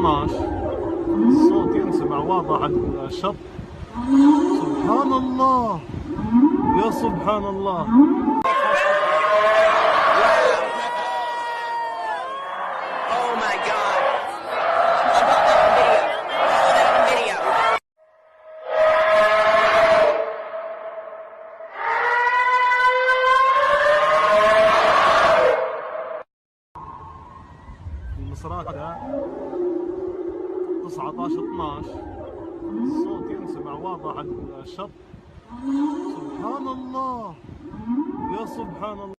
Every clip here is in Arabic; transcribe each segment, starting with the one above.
12 الصوت ينسمع واضح على الشط. سبحان الله، يا سبحان الله. المصراتة 19-12 الصوت ينسمع واضح على الشط. سبحان الله، يا سبحان الله.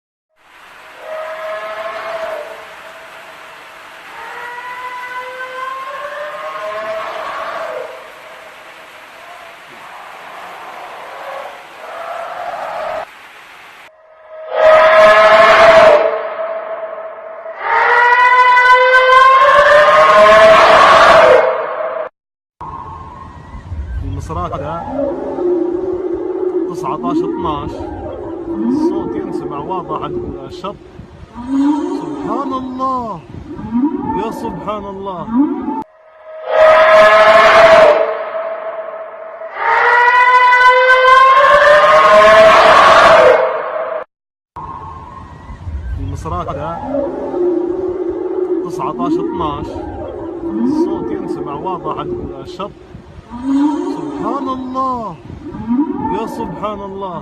المصراتة 19-12 الصوت ينسمع واضح على الشط. سبحان الله، يا سبحان الله. المصراتة 19-12 الصوت ينسمع واضح على الشط. سبحان الله، يا سبحان الله.